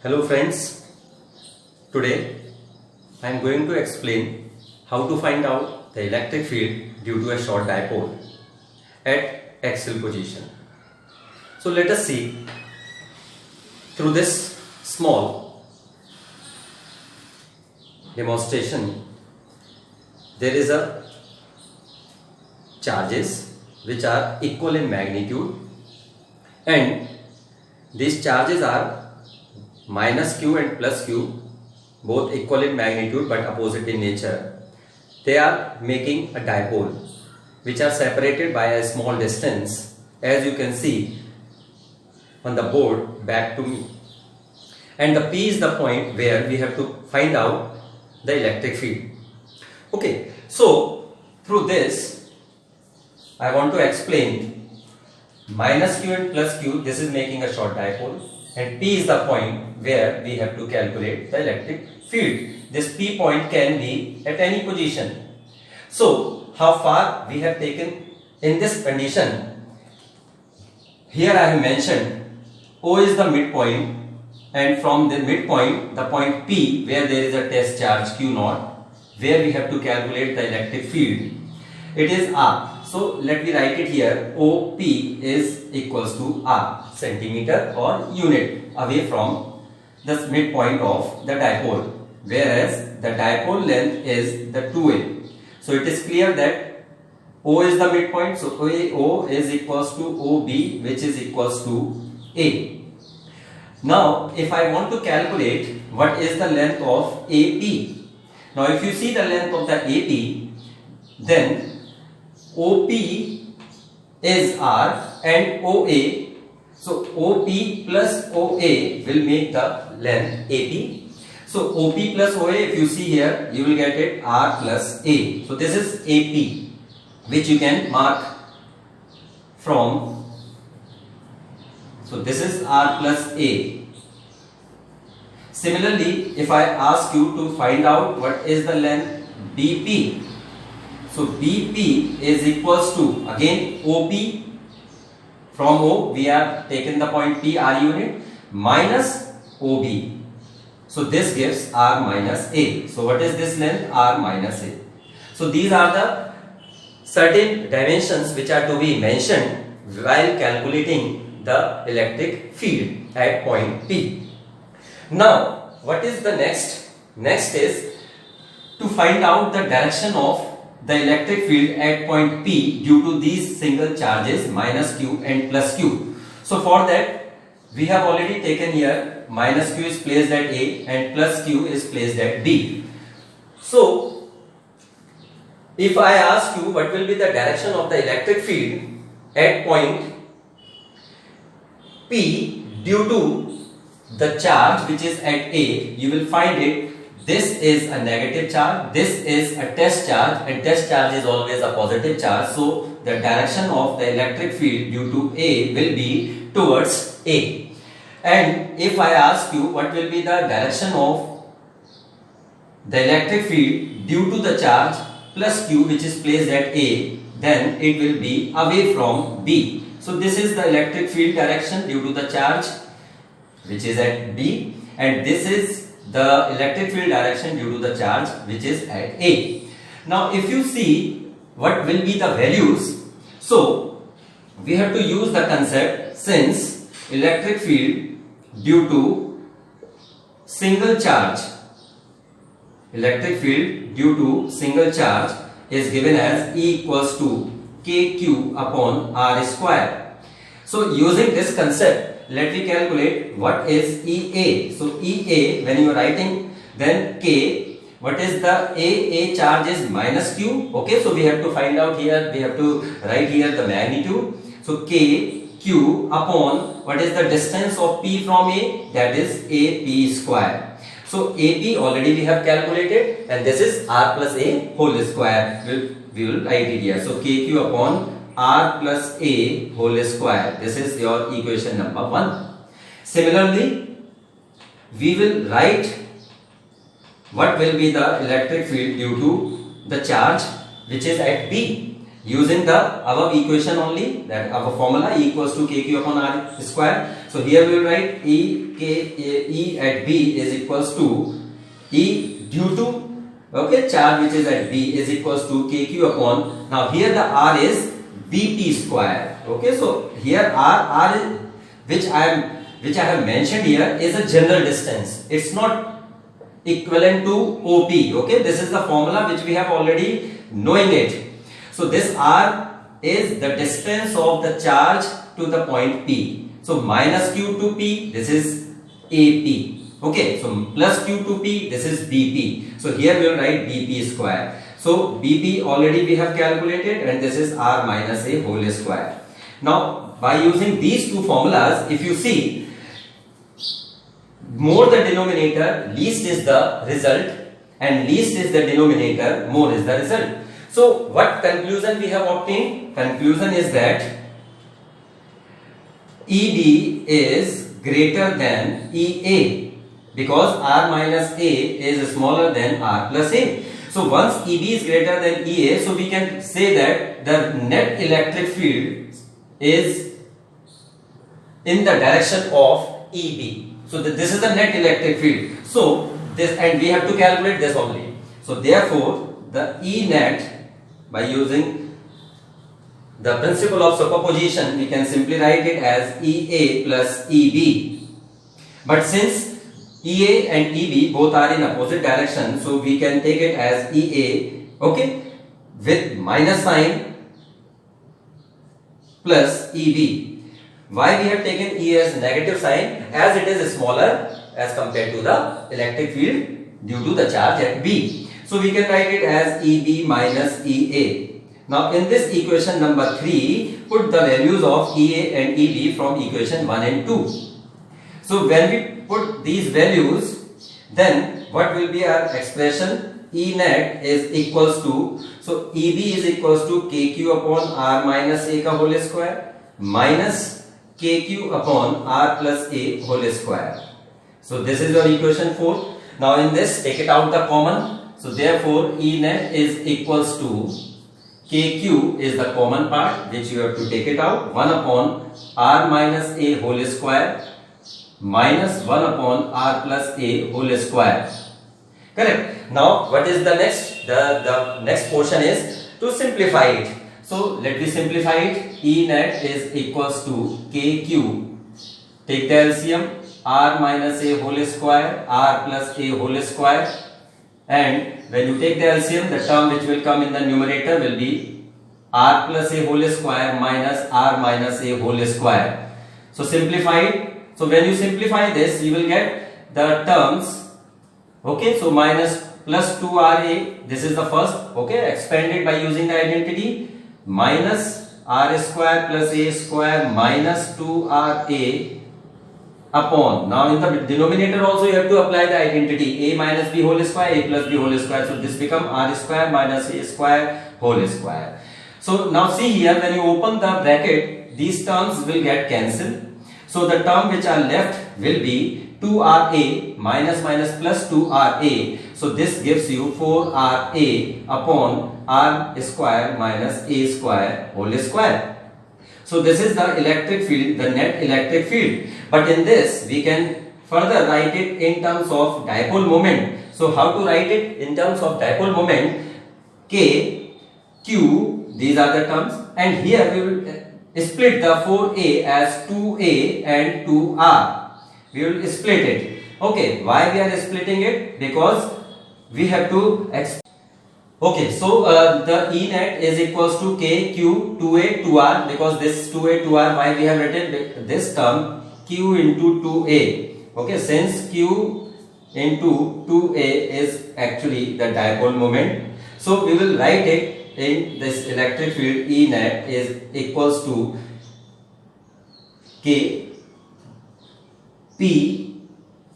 Hello friends, today I am going to explain how to find out the electric field due to a short dipole at axial position. So let us see through this small demonstration. There is a charges which are equal in magnitude, and these charges are minus q and plus q, both equal in magnitude but opposite in nature. They are making a dipole which are separated by a small distance, as you can see on the board back to me, and the P is the point where we have to find out the electric field. Okay, so through this I want to explain minus q and plus q. This is making a short dipole, and P is the point where we have to calculate the electric field. This P point can be at any position. So how far we have taken in this condition? Here I have mentioned O is the midpoint, and from the midpoint, the point P where there is a test charge Q naught, where we have to calculate the electric field, it is R. So let me write it here. OP is equals to R, centimeter or unit away from the midpoint of the dipole, whereas the dipole length is the 2A. So it is clear that O is the midpoint, so O is equals to OB, which is equals to A. Now if I want to calculate what is the length of AP, now if you see the length of the AP, then OP is R and OA, so OP plus OA will make the length AP. So OP plus OA, if you see here, you will get it R plus A. So this is AP, which you can mark from. So this is R plus A. Similarly, if I ask you to find out what is the length BP, so BP is equals to, again, OP. From O we have taken the point P, R unit, minus OB. So this gives R minus A. So what is this length? R minus A. So these are the certain dimensions which are to be mentioned while calculating the electric field at point P. Now what is the next? Next is to find out the direction of the electric field at point P due to these single charges minus q and plus q. So for that we have already taken here minus q is placed at A and plus q is placed at B. So if I ask you what will be the direction of the electric field at point P due to the charge which is at A, you will find it. This is a negative charge, this is a test charge, and test charge is always a positive charge. So the direction of the electric field due to A will be towards A. And if I ask you what will be the direction of the electric field due to the charge plus Q which is placed at A, then it will be away from B. So this is the electric field direction due to the charge which is at B, and this is the electric field direction due to the charge which is at A. Now if you see what will be the values, so we have to use the concept, since electric field due to single charge, electric field due to single charge is given as E equals to KQ upon R square. So using this concept, let me calculate what is EA. So EA, when you are writing, then K, what is the A charge is minus Q. Okay, so we have to find out here, we have to write here the magnitude. So K Q upon what is the distance of P from A, that is AP square. So AP already we have calculated, and this is R plus A whole square. We will write it here. So KQ upon R plus A whole square. This is your equation number 1. Similarly, we will write what will be the electric field due to the charge which is at B. using the above equation only, that our formula E equals to KQ upon R square. So here we will write E E at B is equals to E due to charge which is at B is equals to KQ upon, now here the R is BP square. Okay, so here R is, which I have mentioned here is a general distance. It's not equivalent to OP. Okay, this is the formula which we have already knowing it. So this R is the distance of the charge to the point P. So minus Q to P, this is AP. Okay, so plus Q to P, this is BP. So here we will write BP square. So BP already we have calculated, and this is R minus A whole square. Now by using these two formulas, if you see, more the denominator, least is the result, and least is the denominator, more is the result. So what conclusion we have obtained? Conclusion is that EB is greater than EA, because R minus A is smaller than R plus A. So once EB is greater than EA, so we can say that the net electric field is in the direction of EB. So this is the net electric field. So this, and we have to calculate this only. So therefore the E net, by using the principle of superposition, we can simply write it as EA plus EB. But since EA and EB both are in opposite direction, so we can take it as EA, okay, with minus sign plus EB. Why we have taken E as negative sign? As it is smaller as compared to the electric field due to the charge at B. So we can write it as EB minus EA. Now in this equation number 3, put the values of EA and EB from equation 1 and 2. So when we put these values, then what will be our expression? E net is equals to, so EB is equals to KQ upon R minus A ka whole square minus KQ upon R plus A whole square. So this is your equation 4. Now in this, take it out the common. So therefore E net is equals to KQ is the common part which you have to take it out, 1 upon R minus A whole square minus 1 upon R plus A whole square. Correct. Now what is the next? The next portion is to simplify it. So let me simplify it. E net is equals to KQ. Take the LCM. R minus A whole square, R plus A whole square. And when you take the LCM, the term which will come in the numerator will be R plus A whole square minus R minus A whole square. So simplify it. So when you simplify this, you will get the terms. Okay, so minus plus 2RA, this is the first. Okay, expanded by using the identity. Minus R square plus A square minus 2RA upon, now in the denominator also you have to apply the identity, A minus B whole square, A plus B whole square. So this become R square minus A square whole square. So now see here, when you open the bracket, these terms will get cancelled. So the term which are left will be 2RA minus minus plus 2RA. So this gives you 4RA upon R square minus A square whole square. So this is the electric field, the net electric field. But in this we can further write it in terms of dipole moment. So how to write it in terms of dipole moment? K, Q, these are the terms, and here we will split the 4A as 2A and 2R. We will split it. Okay, why we are splitting it? Because we have to okay, so the E net is equals to K, Q, 2A, 2R, because this 2A, 2R, why we have written this term Q into 2A. Okay, since Q into 2A is actually the dipole moment, so we will write it in this electric field. E net is equals to K P,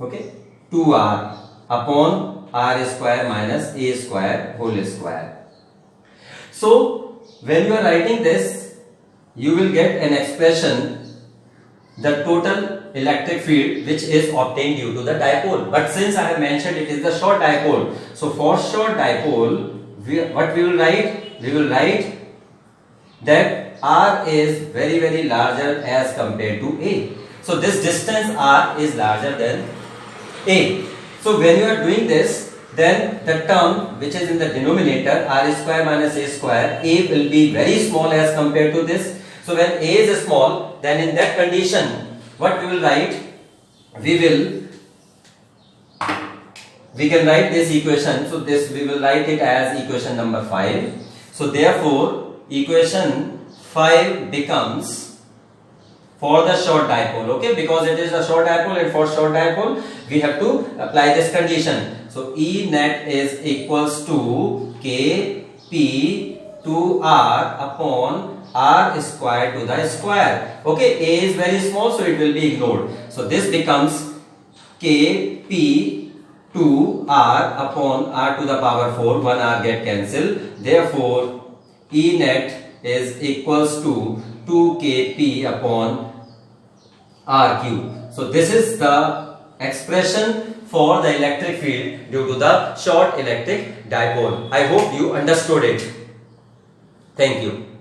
okay, 2R upon R square minus A square whole square. So when you are writing this, you will get an expression, the total electric field which is obtained due to the dipole. But since I have mentioned it is the short dipole, so for short dipole, what we will write? We will write that R is very larger as compared to A. So this distance r is larger than a. So when you are doing this, then the term which is in the denominator, r square minus a square, a will be very small as compared to this. So when a is small, then in that condition, what we will write? We can write this equation. So this we will write it as equation number 5. So therefore, equation 5 becomes for the short dipole, okay, because it is a short dipole, and for short dipole we have to apply this condition. So E net is equals to K P 2R upon R square to the square. Okay, A is very small, so it will be ignored. So this becomes K P 2R upon R to the power 4, 1 R get cancelled. Therefore, E net is equals to 2kp upon r cube. So this is the expression for the electric field due to the short electric dipole. I hope you understood it. Thank you.